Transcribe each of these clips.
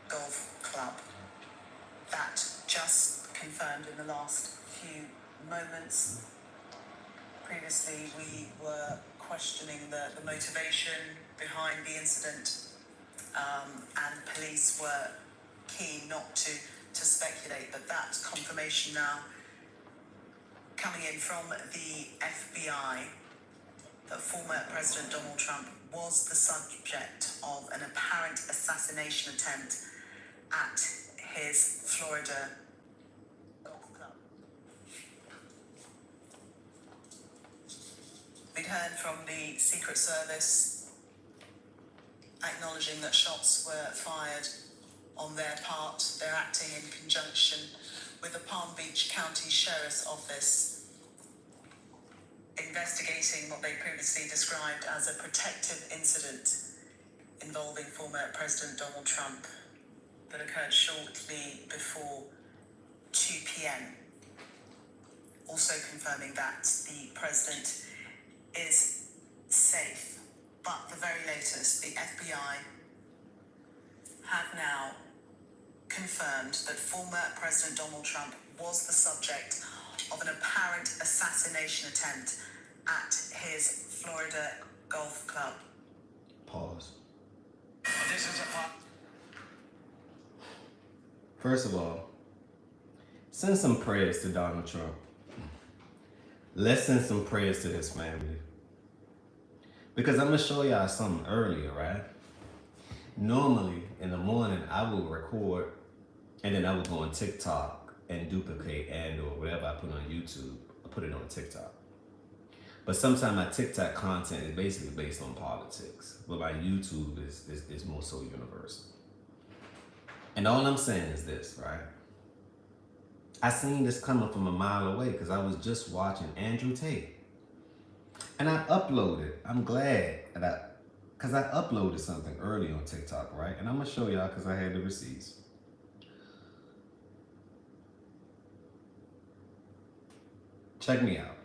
Golf Club. That just confirmed in the last few moments. Previously, we were questioning the motivation behind the incident, and police were keen not to speculate, but that's confirmation now coming in from the FBI that former President Donald Trump was the subject of an apparent assassination attempt at his Florida golf club. We'd heard from the Secret Service acknowledging that shots were fired on their part. They're acting in conjunction with the Palm Beach County Sheriff's Office, investigating what they previously described as a protective incident involving former President Donald Trump that occurred shortly before 2 p.m. Also confirming that the president is safe. But the very latest, the FBI have now confirmed that former President Donald Trump was the subject of an apparent assassination attempt at his Florida golf club. Pause. First of all, send some prayers to Donald Trump. Let's send some prayers to his family. Because I'm going to show y'all something earlier, right? Normally, in the morning, I will record and then I will go on TikTok and duplicate and or whatever I put on YouTube, I put it on TikTok. But sometimes my TikTok content is basically based on politics, but my YouTube is more so universal. And all I'm saying is this, right? I seen this coming from a mile away because I was just watching Andrew Tate. And I uploaded, I'm glad that because I uploaded something early on TikTok, right? And I'm gonna show y'all because I had the receipts. Check me out.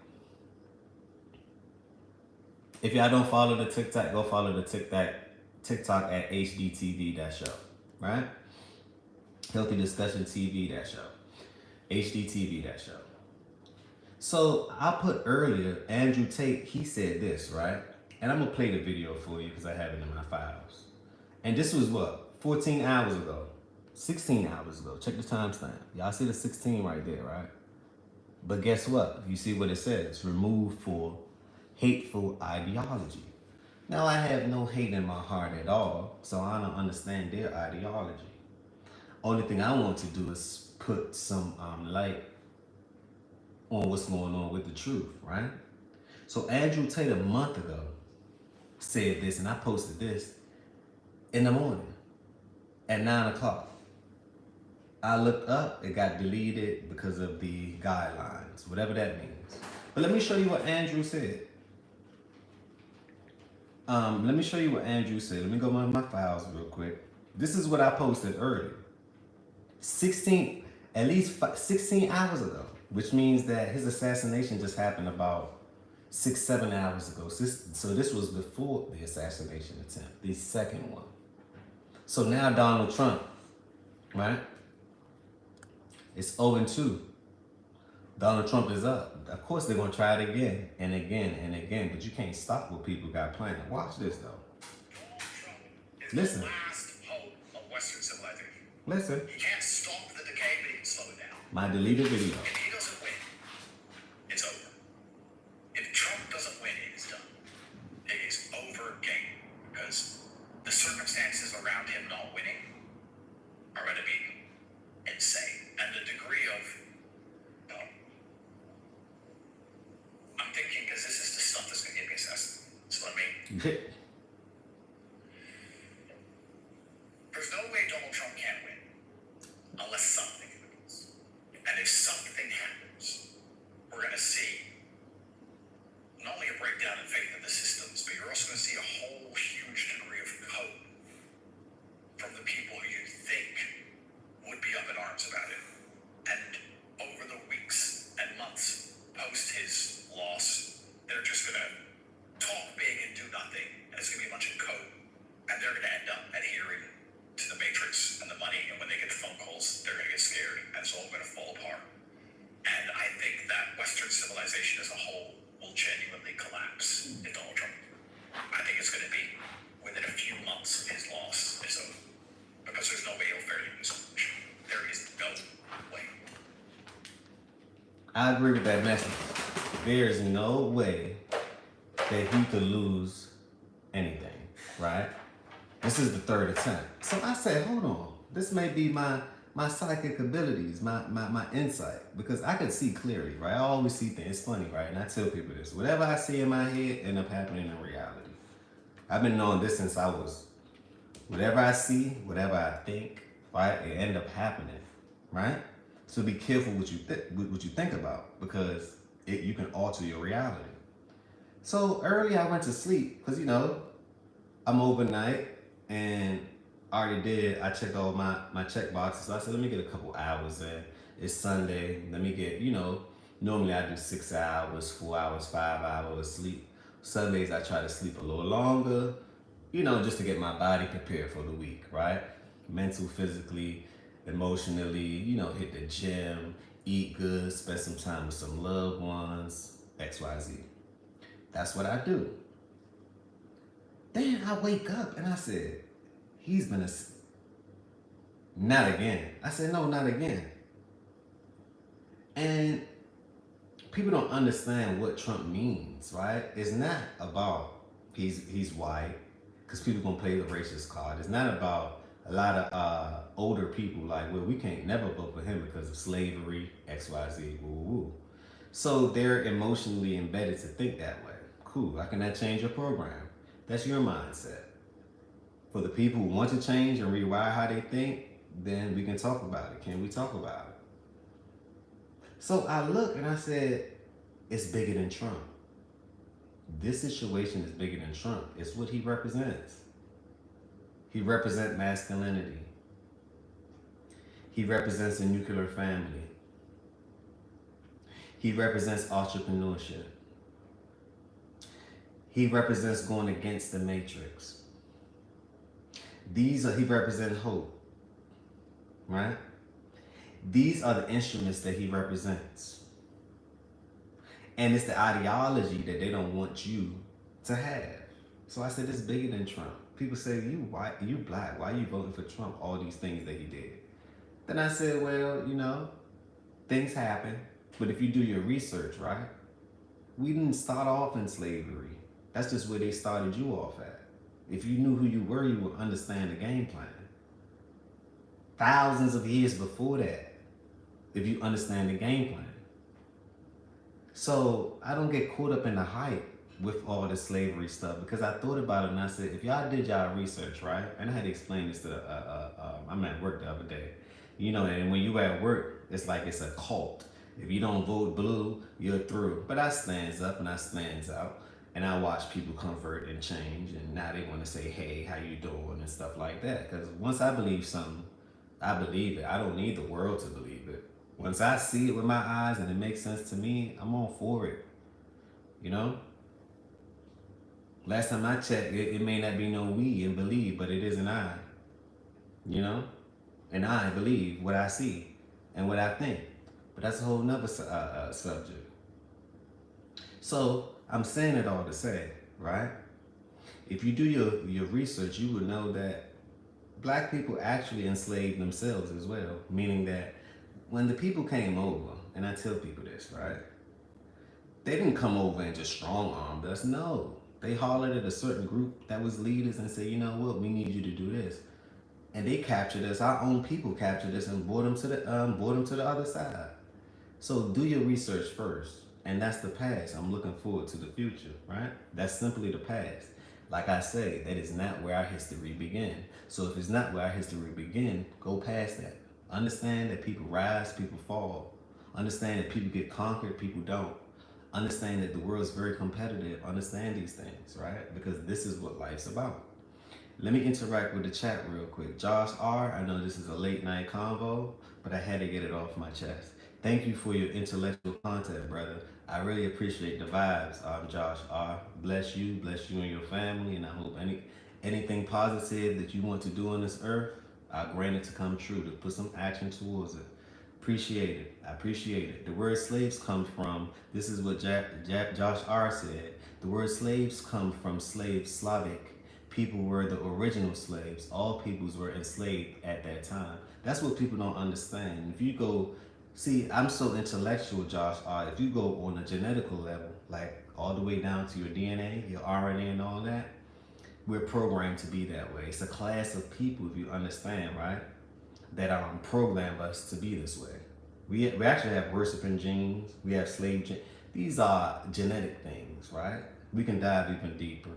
If y'all don't follow the TikTok, go follow the TikTok at HDTV.show, right? Healthy Discussion TV.show. HDTV.show. So I put earlier, Andrew Tate, he said this, right? And I'm gonna play the video for you because I have it in my files. And this was what? 14 hours ago. 16 hours ago. Check the timestamp. Y'all see the 16 right there, right? But guess what? You see what it says? Removed for hateful ideology. Now I have no hate in my heart at all, so I don't understand their ideology. Only thing I want to do is put some light on what's going on with the truth, right? So Andrew Tate a month ago said this, and I posted this in the morning at 9 o'clock. I looked up, it got deleted because of the guidelines, whatever that means. But let me show you what Andrew said. Let me show you what Andrew said. Let me go to my files real quick. This is what I posted earlier. 16 hours ago, which means that his assassination just happened about 6-7 hours ago. So this was before the assassination attempt, the second one. So now Donald Trump, right? It's 0-2. Donald Trump is up. Of course they're gonna try it again and again and again, but you can't stop what people got planned. Watch this though. Listen. The last hope of Western civilization. Listen. He can't stop the decay, but he can slow it down. My deleted video. If he doesn't win, it's over. If Trump doesn't win, it is done. It is over game. Because the circumstances around him not winning are going to be insane. And the degree of, I'm thinking, because this is the stuff that's going to get me assessed. So I mean, there's no way Donald Trump can win unless something happens. And if something happens, I agree with that message. There is no way that he could lose anything, right? This is the third attempt. So I said, hold on. This may be my psychic abilities, my insight, because I could see clearly, right? I always see things. It's funny, right? And I tell people this. Whatever I see in my head end up happening in reality. I've been knowing this since I was, whatever I see, whatever I think, right? It end up happening, right? So be careful what you think about, because you can alter your reality. So early I went to sleep because, I'm overnight and I checked all my check boxes. So I said, let me get a couple hours in. It's Sunday. Let me get, normally I do 6 hours, 4 hours, 5 hours sleep. Sundays I try to sleep a little longer, just to get my body prepared for the week, right? Mental, physically, emotionally, hit the gym, eat good, spend some time with some loved ones, XYZ. That's what I do. Then I wake up and I said, not again. I said, no, not again. And people don't understand what Trump means, right? It's not about he's white, because people gonna play the racist card. It's not about a lot of older people like, well, we can't never vote for him because of slavery, XYZ, woo woo. So they're emotionally embedded to think that way. Cool, how can that change your program? That's your mindset. For the people who want to change and rewire how they think, then we can talk about it. Can we talk about it? So I looked and I said, it's bigger than Trump. This situation is bigger than Trump. It's what he represents. He represents masculinity. He represents a nuclear family. He represents entrepreneurship. He represents going against the matrix. He represents hope, right? These are the instruments that he represents. And it's the ideology that they don't want you to have. So I said, it's bigger than Trump. People say, you white, you black, why are you voting for Trump? All these things that he did. Then I said, well, things happen. But if you do your research, right? We didn't start off in slavery. That's just where they started you off at. If you knew who you were, you would understand the game plan. Thousands of years before that, if you understand the game plan. So I don't get caught up in the hype with all the slavery stuff, because I thought about it and I said, if y'all did y'all research, right? And I had to explain this to I'm at work the other day. And when you at work, it's like it's a cult. If you don't vote blue, you're through. But I stands up and I stands out. And I watch people convert and change, and now they want to say, hey, how you doing, and stuff like that. Because once I believe something, I believe it. I don't need the world to believe it. Once I see it with my eyes and it makes sense to me, I'm all for it. Last time I checked, it may not be no we in believe, but it is an I. And I believe what I see and what I think. But that's a whole nother subject. So I'm saying it all to say, right? If you do your research, you would know that black people actually enslaved themselves as well. Meaning that when the people came over, and I tell people this, right? They didn't come over and just strong-armed us. No. They hollered at a certain group that was leaders and said, you know what, we need you to do this. And they captured us. Our own people captured us and brought them to the other side. So do your research first. And that's the past. I'm looking forward to the future, right? That's simply the past. Like I say, that is not where our history began. So if it's not where our history began, go past that. Understand that people rise, people fall. Understand that people get conquered, people don't. Understand that the world is very competitive. Understand these things, right? Because this is what life's about. Let me interact with the chat real quick. Josh R., I know this is a late night convo, but I had to get it off my chest. Thank you for your intellectual content, brother. I really appreciate the vibes, Josh R. Bless you and your family, and I hope anything positive that you want to do on this earth, I grant it to come true, to put some action towards it. Appreciate it. I appreciate it. The word slaves come from, this is what Josh R. said, the word slaves come from slave, Slavic. People were the original slaves. All peoples were enslaved at that time. That's what people don't understand. If you go See, I'm so intellectual, Josh. If you go on a genetical level, like all the way down to your DNA, your RNA, and all that, we're programmed to be that way. It's a class of people, if you understand, right? That program us to be this way. We actually have worshiping genes. We have slave genes. These are genetic things, right? We can dive even deeper.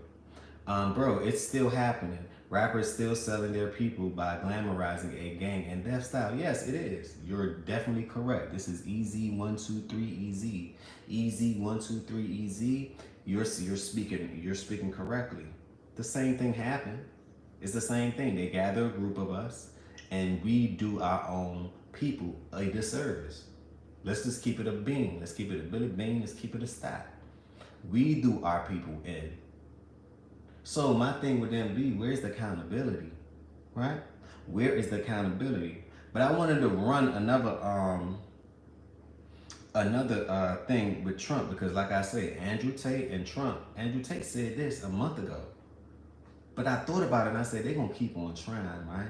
Bro, it's still happening. Rappers still selling their people by glamorizing a gang and death style. Yes, it is. You're definitely correct. This is easy 1 2 3 easy. Easy 1 2 3 easy. You're speaking correctly. The same thing happened. It's the same thing. They gather a group of us and we do our own people a disservice. Let's just keep it a bean. Let's keep it a Billy Bean. Let's keep it a stat. We do our people in. So my thing with them be, where's the accountability, right? Where is the accountability? But I wanted to run another thing with Trump because, like I say, Andrew Tate and Trump. Andrew Tate said this a month ago, but I thought about it and I said they're gonna keep on trying, right?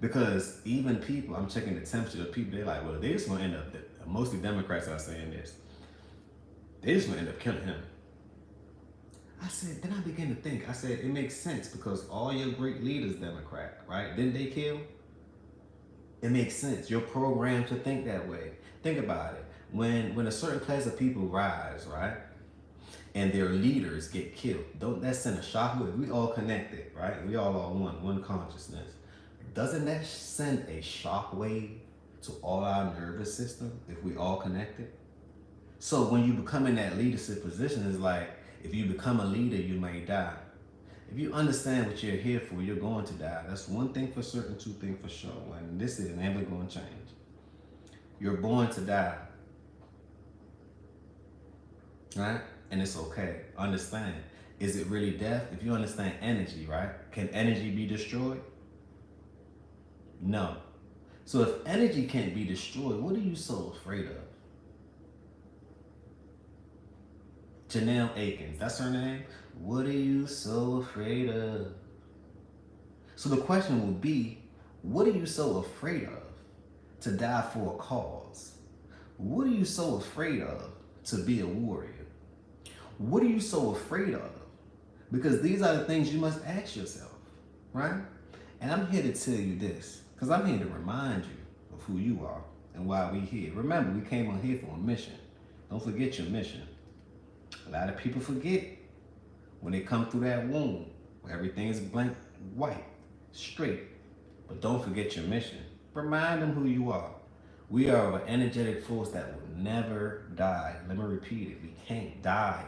Because even people, I'm checking the temperature of people. They're like, well, they're just gonna end up. Mostly Democrats are saying this. They're just gonna end up killing him. I said, then I began to think. I said, it makes sense because all your great leaders, Democrat, right? Didn't they kill? It makes sense. You're programmed to think that way. Think about it. When a certain class of people rise, right, and their leaders get killed, don't that send a shockwave? We all connected, right? We all are one consciousness. Doesn't that send a shockwave to all our nervous system if we all connected? So when you become in that leadership position, it's like, if you become a leader, you may die. If you understand what you're here for, you're going to die. That's one thing for certain, two things for sure. And this is never going to change. You're born to die. Right? And it's okay. Understand. Is it really death? If you understand energy, right? Can energy be destroyed? No. So if energy can't be destroyed, what are you so afraid of? Janelle Akins, that's her name. What are you so afraid of? So the question will be, what are you so afraid of to die for a cause? What are you so afraid of to be a warrior? What are you so afraid of? Because these are the things you must ask yourself, right? And I'm here to tell you this, because I'm here to remind you of who you are and why we're here. Remember, we came on here for a mission. Don't forget your mission. A lot of people forget when they come through that womb where everything is blank, white, straight. But don't forget your mission. Remind them who you are. We are an energetic force that will never die. Let me repeat it. We can't die.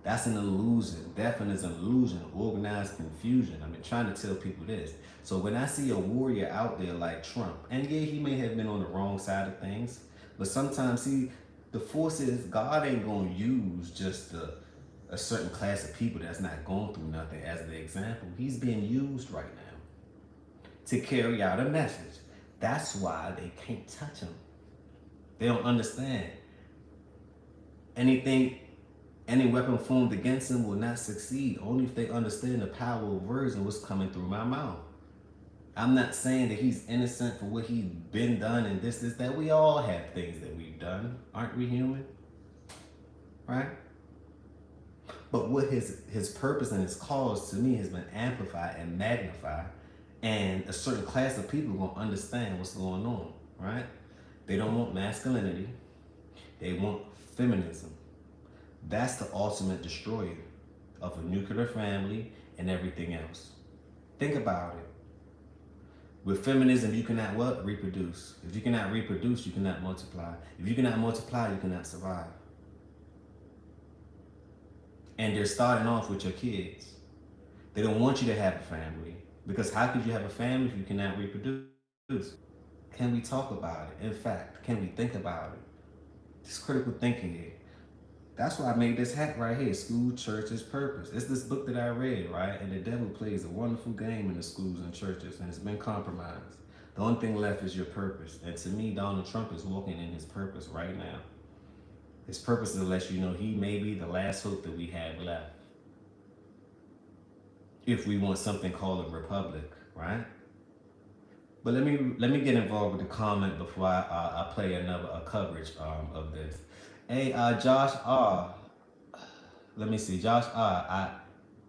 That's an illusion. Death is an illusion, organized confusion. I've been trying to tell people this. So when I see a warrior out there like Trump, and yeah, he may have been on the wrong side of things, but sometimes, see, the force is God ain't going to use just a certain class of people that's not going through nothing as the example. He's being used right now to carry out a message. That's why they can't touch him. They don't understand. Any weapon formed against him will not succeed, only if they understand the power of words and what's coming through my mouth. I'm not saying that he's innocent for what he's been done and this, that. We all have things that we've done. Aren't we human? Right? But what his purpose and his cause to me has been amplified and magnified. And a certain class of people will understand what's going on, right? They don't want masculinity. They want feminism. That's the ultimate destroyer of a nuclear family and everything else. Think about it. With feminism, you cannot what? Reproduce. If you cannot reproduce, you cannot multiply. If you cannot multiply, you cannot survive. And they're starting off with your kids. They don't want you to have a family. Because how could you have a family if you cannot reproduce? Can we talk about it? In fact, can we think about it? It's critical thinking here. That's why I made this hat right here, School, Churches, Purpose. It's this book that I read, right? And the devil plays a wonderful game in the schools and churches, and it's been compromised. The only thing left is your purpose. And to me, Donald Trump is walking in his purpose right now. His purpose is to let you know he may be the last hope that we have left. If we want something called a republic, right? But let me get involved with the comment before I play a coverage of this. Hey, Josh R. Let me see, Josh R.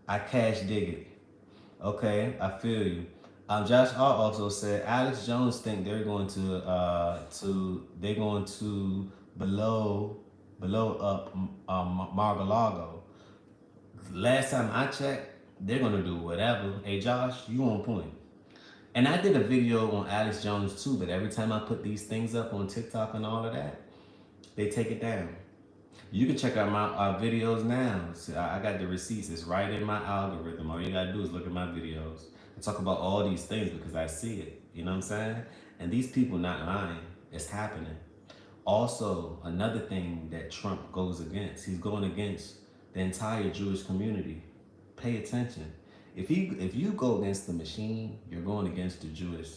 I cash dig it. Okay, I feel you. Josh R. also said Alex Jones think they're going to below up Mar-a-Lago. Last time I checked, they're gonna do whatever. Hey Josh, you on point. And I did a video on Alex Jones too, but every time I put these things up on TikTok and all of that, they take it down. You can check out my videos now. See, I got the receipts. It's right in my algorithm. All you gotta do is look at my videos. I talk about all these things because I see it. You know what I'm saying? And these people not lying. It's happening. Also, another thing that Trump goes against, he's going against the entire Jewish community. Pay attention. If you go against the machine, you're going against the Jewish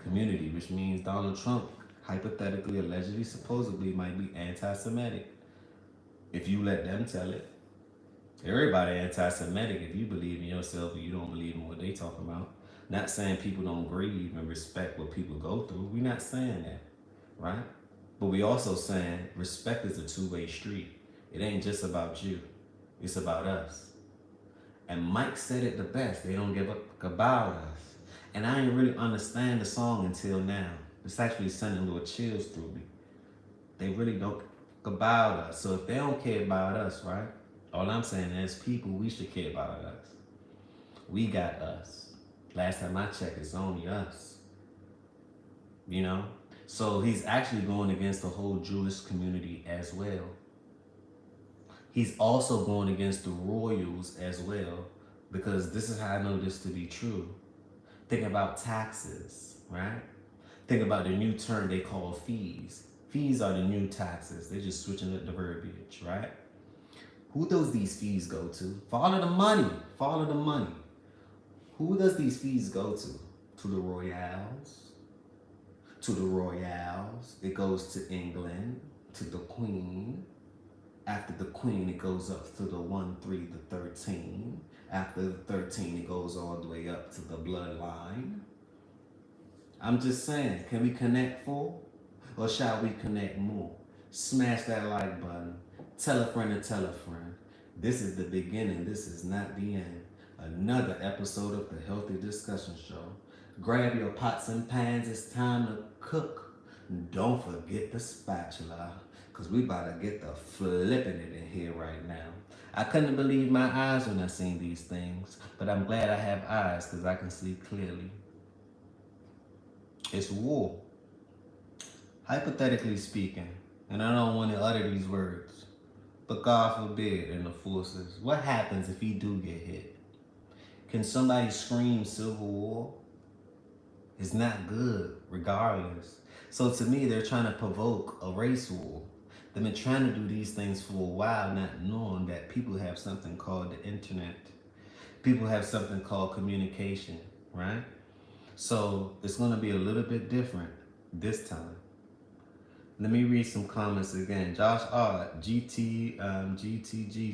community, which means Donald Trump, hypothetically, allegedly, supposedly, might be anti-Semitic. If you let them tell it. Everybody anti-Semitic if you believe in yourself or you don't believe in what they talk about. Not saying people don't grieve and respect what people go through. We're not saying that, right? But we also saying respect is a two-way street. It ain't just about you. It's about us. And Mike said it the best. They don't give a about us. And I didn't really understand the song until now. It's actually sending little chills through me. They really don't about us. So if they don't care about us, right? All I'm saying is people, we should care about us. We got us. Last time I checked, it's only us. You know? So he's actually going against the whole Jewish community as well. He's also going against the royals as well, because this is how I know this to be true. Think about taxes, right? Think about the new term they call fees. Fees are the new taxes. They're just switching up the verbiage, right? Who does these fees go to? Follow the money. Follow the money. Who does these fees go to? To the royals. To the royals. It goes to England, to the Queen. After the Queen, it goes up to the 1, 3, the 13. After the 13, it goes all the way up to the bloodline. I'm just saying, can we connect full? Or shall we connect more? Smash that like button. Tell a friend to tell a friend. This is the beginning. This is not the end. Another episode of the Healthy Discussion Show. Grab your pots and pans. It's time to cook. Don't forget the spatula, because we about to get the flipping it in here right now. I couldn't believe my eyes when I seen these things, but I'm glad I have eyes because I can see clearly. It's war. Hypothetically speaking, and I don't want to utter these words, but God forbid in the forces, what happens if he do get hit? Can somebody scream civil war? It's not good, regardless. So to me, they're trying to provoke a race war. They've been trying to do these things for a while, not knowing that people have something called the internet. People have something called communication, right? So it's going to be a little bit different this time. Let me read some comments again. Josh R. GTG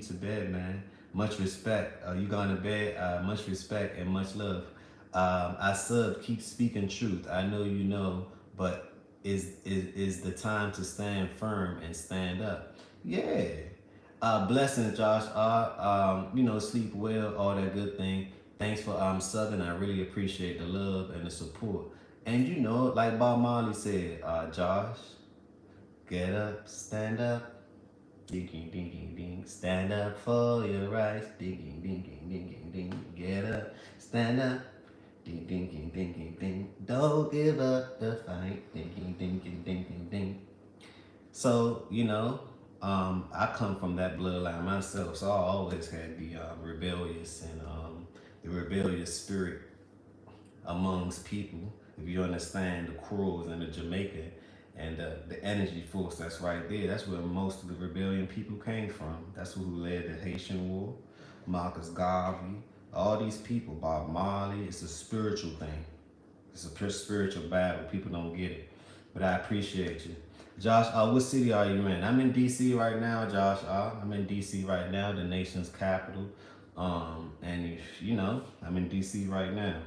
to bed, man. Much respect. You gone to bed. Much respect and much love. I sub, keep speaking truth. I know you know, but is the time to stand firm and stand up. Yeah. Blessings, Josh R. Sleep well, all that good thing. Thanks for subbing. I really appreciate the love and the support. And like Bob Marley said, Josh, get up, stand up, ding ding ding ding, stand up for your rights, ding ding ding ding ding ding, get up, stand up, ding ding ding ding ding ding, don't give up the fight, ding ding ding ding ding ding ding. So I come from that bloodline myself, so I always had the rebellious and the rebellious spirit amongst people. If you understand the Creoles and the Jamaican and the energy force that's right there, that's where most of the rebellion people came from. That's who led the Haitian War, Marcus Garvey, all these people, Bob Marley. It's a spiritual thing. It's a spiritual battle. People don't get it. But I appreciate you. Josh, what city are you in? I'm in DC right now, Josh. I'm in DC right now, the nation's capital. And I'm in DC right now.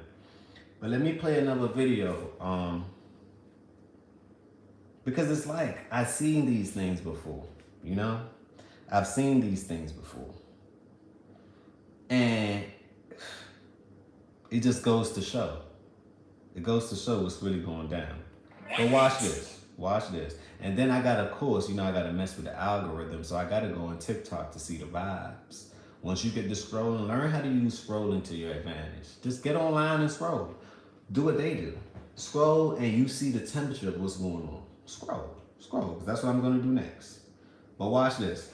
But let me play another video. Because it's like I've seen these things before, you know? I've seen these things before. And it just goes to show. It goes to show what's really going down. But watch this. Watch this. And then I got, of course, you know, I got to mess with the algorithm. So I got to go on TikTok to see the vibes. Once you get to scrolling, learn how to use scrolling to your advantage. Just get online and scroll. Do what they do. Scroll and you see the temperature of what's going on. Scroll. Because that's what I'm going to do next. But watch this.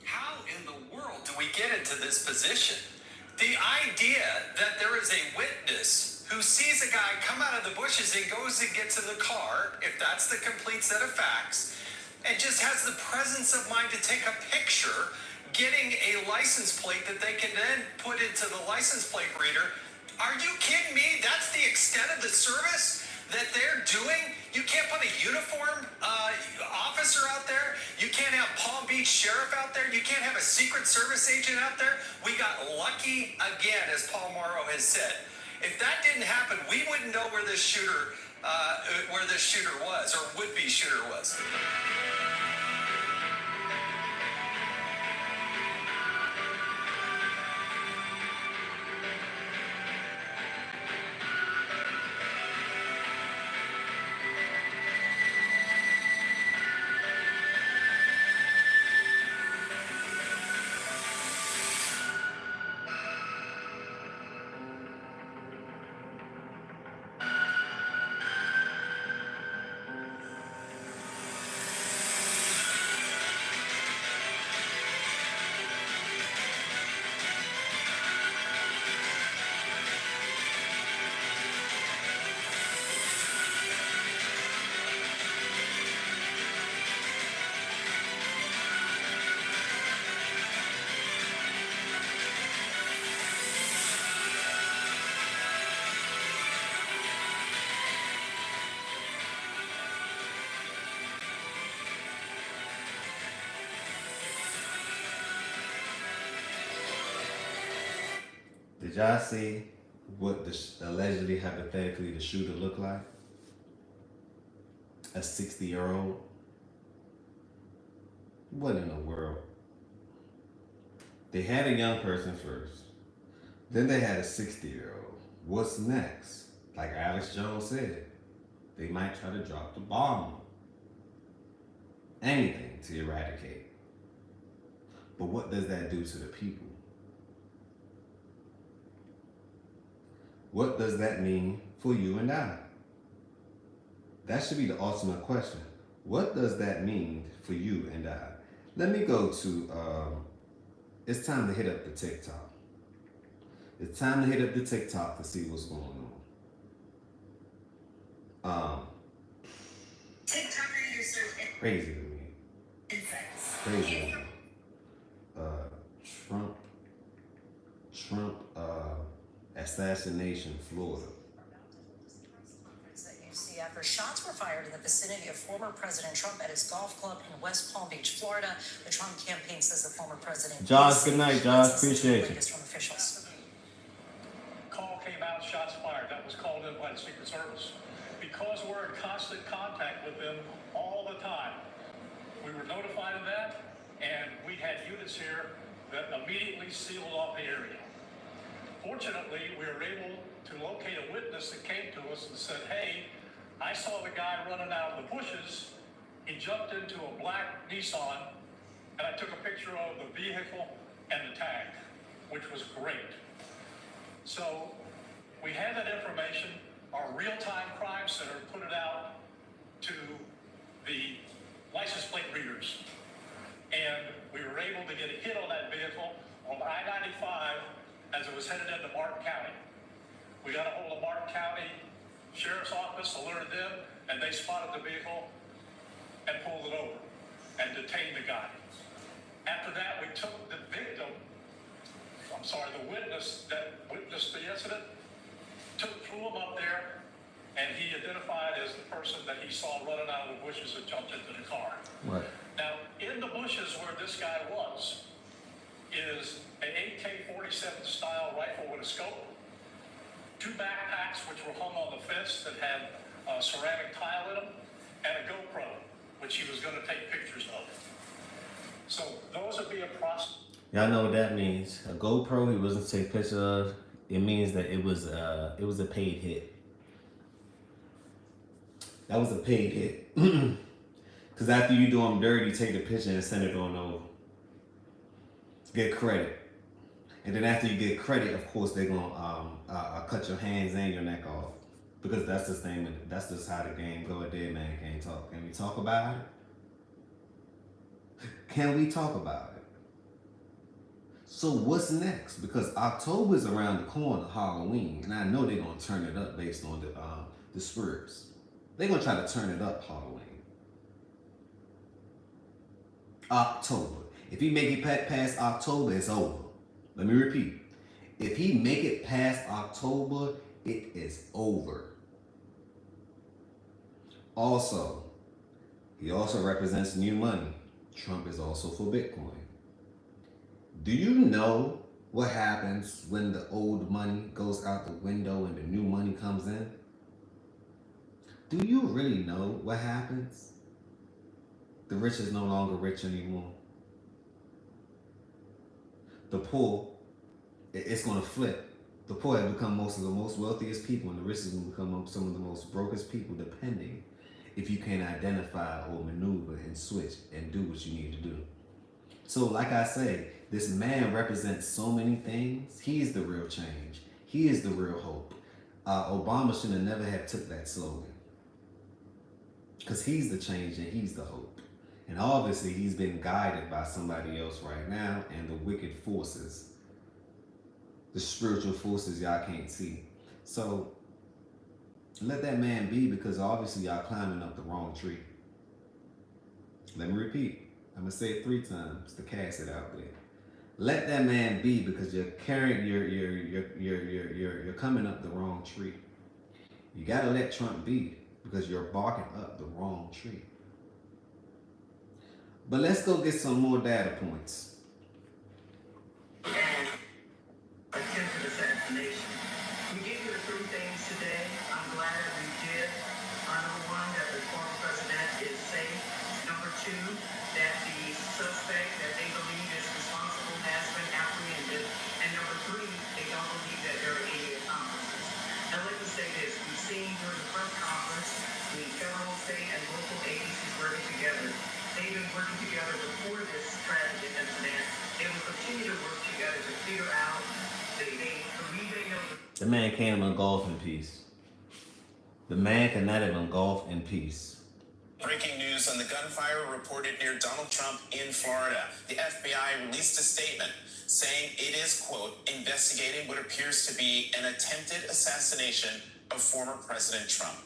How in the world do we get into this position? The idea that there is a witness who sees a guy come out of the bushes and goes and gets in the car, if that's the complete set of facts, and just has the presence of mind to take a picture, getting a license plate that they can then put into the license plate reader. Are you kidding me? That's the extent of the service that they're doing? You can't put a uniformed officer out there. You can't have Palm Beach Sheriff out there. You can't have a Secret Service agent out there. We got lucky again, as Paul Morrow has said. If that didn't happen, we wouldn't know where this shooter was, or would-be shooter was. Did y'all see what allegedly, hypothetically, the shooter looked like? A 60-year-old? What in the world? They had a young person first. Then they had a 60-year-old. What's next? Like Alex Jones said, they might try to drop the bomb. Anything to eradicate. But what does that do to the people? What does that mean for you and I? That should be the ultimate question. What does that mean for you and I? Let me go to, it's time to hit up the TikTok. It's time to hit up the TikTok to see what's going on. TikTok reader search Crazy to me. insects. Crazy to me. Trump assassination, Florida. That you see after shots were fired in the vicinity of former President Trump at his golf club in West Palm Beach, Florida. The Trump campaign says the former president. Josh, good night, Josh. Appreciate you. Latest from officials. Call came out, shots fired. That was called in by the Secret Service. Because we're in constant contact with them all the time, we were notified of that, and we had units here that immediately sealed off the area. Fortunately, we were able to locate a witness that came to us and said, hey, I saw the guy running out of the bushes. He jumped into a black Nissan, and I took a picture of the vehicle and the tag, which was great. So we had that information. Our real-time crime center put it out to the license plate readers. And we were able to get a hit on that vehicle on I-95 as it was headed into Martin County. We got a hold of Martin County Sheriff's Office, alerted them, and they spotted the vehicle and pulled it over and detained the guy. After that, we took the witness that witnessed the incident, flew him up there, and he identified as the person that he saw running out of the bushes and jumped into the car. What? Now, in the bushes where this guy was, is an AK-47 style rifle with a scope, 2 backpacks which were hung on the fence that had ceramic tile in them, and a GoPro, which he was going to take pictures of. So those would be a process. Y'all know what that means. A GoPro he wasn't take picture of. It means that it was a paid hit. That was a paid hit. Because after you do them dirty, take the picture and send it on over. Get credit. And then after you get credit, of course, they're going to cut your hands and your neck off. Because that's just thing. That's just how the game go. A dead man can't talk. Can we talk about it? Can we talk about it? So what's next? Because October's around the corner, Halloween, and I know they're gonna turn it up based on the spirits. They're gonna try to turn it up Halloween. October. If he make it past October, it's over. Let me repeat. If he make it past October, it is over. Also, he also represents new money. Trump is also for Bitcoin. Do you know what happens when the old money goes out the window and the new money comes in? Do you really know what happens? The rich is no longer rich anymore. The poor, it's going to flip. The poor have become most of the most wealthiest people, and the rich is going to become some of the most brokest people, depending if you can identify or maneuver and switch and do what you need to do. So like I say, this man represents so many things. He is the real change. He is the real hope. Obama should have never have took that slogan. Because he's the change and he's the hope. And obviously he's been guided by somebody else right now, and the wicked forces, the spiritual forces y'all can't see. So let that man be, because obviously y'all climbing up the wrong tree. Let me repeat. I'm gonna say it 3 times to cast it out there. Let that man be, because you're carrying, you're coming up the wrong tree. You gotta let Trump be, because you're barking up the wrong tree. But let's go get some more data points. Attempted assassination. We gave you the 3 things today. I'm glad that we did. Number 1, that the former president is safe. Number 2, that the suspect that they believe is responsible has been apprehended. And number 3, they don't believe that there are any accomplices. Now let me say this. We've seen during the press conference, the federal, state, and local agencies working together. They've been working together before this tragic incident. They will continue to work together to figure out. They believe they know. The man can't even golf in peace. The man cannot even golf in peace. Breaking news on the gunfire reported near Donald Trump in Florida. The FBI released a statement saying it is, quote, investigating what appears to be an attempted assassination of former President Trump.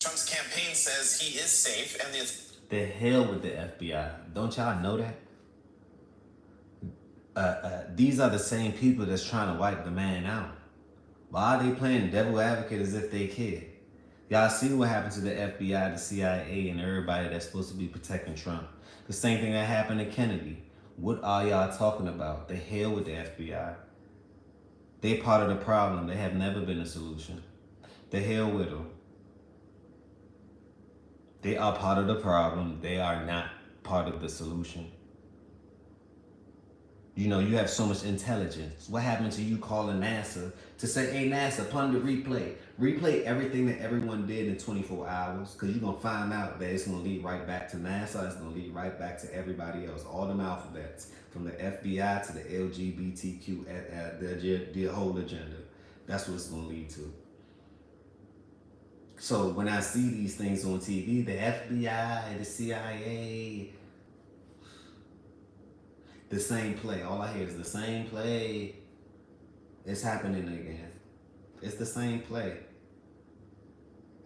Trump's campaign says he is safe, and The hell with the FBI. Don't y'all know that? These are the same people that's trying to wipe the man out. Why are they playing devil advocate as if they care? Y'all see what happened to the FBI, the CIA, and everybody that's supposed to be protecting Trump. The same thing that happened to Kennedy. What are y'all talking about? The hell with the FBI. They part of the problem. They have never been a solution. The hell with them. They are part of the problem. They are not part of the solution. You know, you have so much intelligence. What happened to you calling NASA to say, hey, NASA, upon the replay. Replay everything that everyone did in 24 hours, because you're going to find out that it's going to lead right back to NASA. It's going to lead right back to everybody else. All them alphabets, from the FBI to the LGBTQ, the whole agenda. That's what it's going to lead to. So when I see these things on TV, the FBI, the CIA, the same play. All I hear is the same play. It's happening again. It's the same play.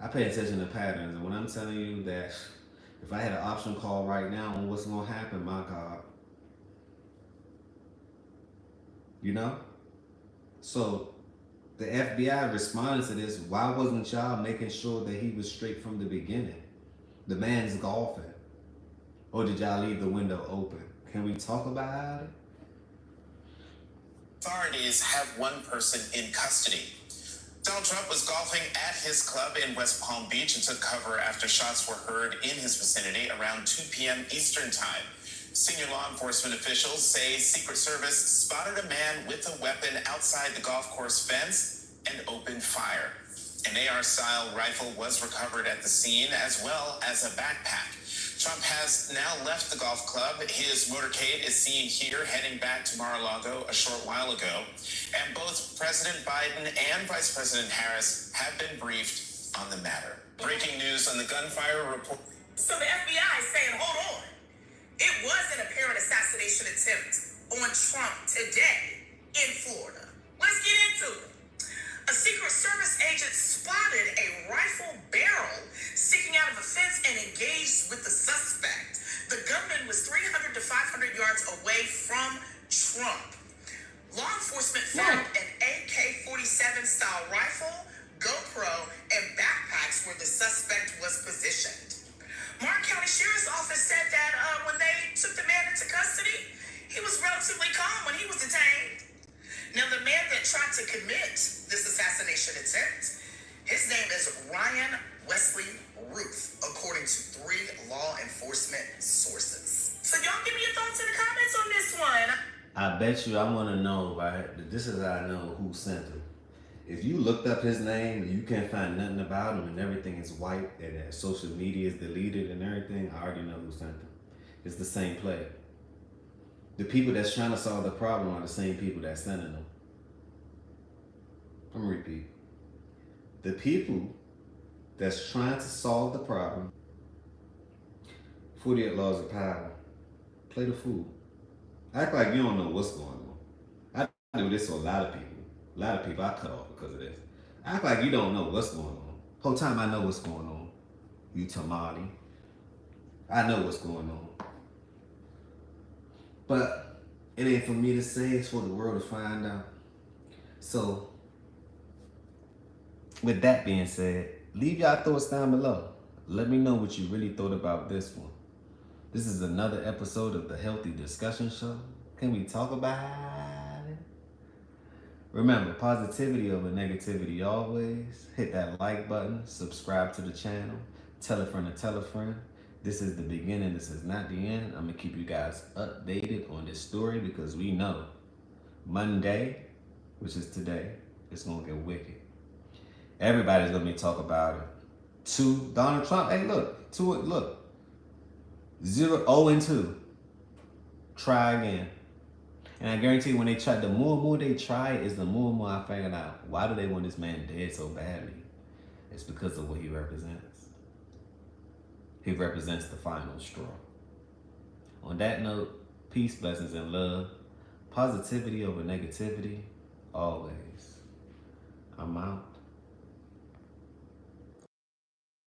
I pay attention to patterns, and when I'm telling you that if I had an option call right now on what's going to happen, my God. You know? So the FBI responded to this. Why wasn't y'all making sure that he was straight from the beginning? The man's golfing. Or did y'all leave the window open? Can we talk about it? authorities have one person in custody. Donald Trump was golfing at his club in West Palm Beach and took cover after shots were heard in his vicinity around 2 p.m. Eastern Time. Senior law enforcement officials say Secret Service spotted a man with a weapon outside the golf course fence and opened fire. An AR-style rifle was recovered at the scene, as well as a backpack. Trump has now left the golf club. His motorcade is seen here heading back to Mar-a-Lago a short while ago. And both President Biden and Vice President Harris have been briefed on the matter. Breaking news on the gunfire report. So the FBI is saying, hold on. It was an apparent assassination attempt on Trump today in Florida. Let's get into it. A Secret Service agent spotted a rifle barrel sticking out of a fence and engaged with the suspect. The gunman was 300 to 500 yards away from Trump. Law enforcement found an AK-47 style rifle, GoPro, and backpacks where the suspect was positioned. Mark County Sheriff's Office said that when they took the man into custody, he was relatively calm when he was detained. Now, the man that tried to commit this assassination attempt, his name is Ryan Wesley Ruth, according to 3 law enforcement sources. So y'all give me your thoughts in the comments on this one. I bet you I want to know, right? This is how I know who sent him. If you looked up his name and you can't find nothing about him and everything is wiped and that social media is deleted and everything, I already know who sent him. It's the same player. The people that's trying to solve the problem are the same people that's sending them. I'm gonna repeat. The people that's trying to solve the problem, 48 laws of power, play the fool. Act like you don't know what's going on. I do this to a lot of people. A lot of people I cut off because of this. Act like you don't know what's going on. Whole time I know what's going on. You tamale. I know what's going on. But it ain't for me to say, it's for the world to find out. So, with that being said, leave y'all thoughts down below. Let me know what you really thought about this one. This is another episode of the Healthy Discussion Show. Can we talk about it? Remember, positivity over negativity always. Hit that like button, subscribe to the channel, tell a friend to tell a friend. This is the beginning, this is not the end. I'm gonna keep you guys updated on this story because we know Monday, which is today, it's gonna get wicked. Everybody's gonna be talking about it. To Donald Trump, hey look, 0-2. Try again. And I guarantee you when they try, the more and more they try is the more and more I figured out why do they want this man dead so badly. It's because of what he represents. He represents the final straw. On that note, peace, blessings, and love. Positivity over negativity, always. I'm out.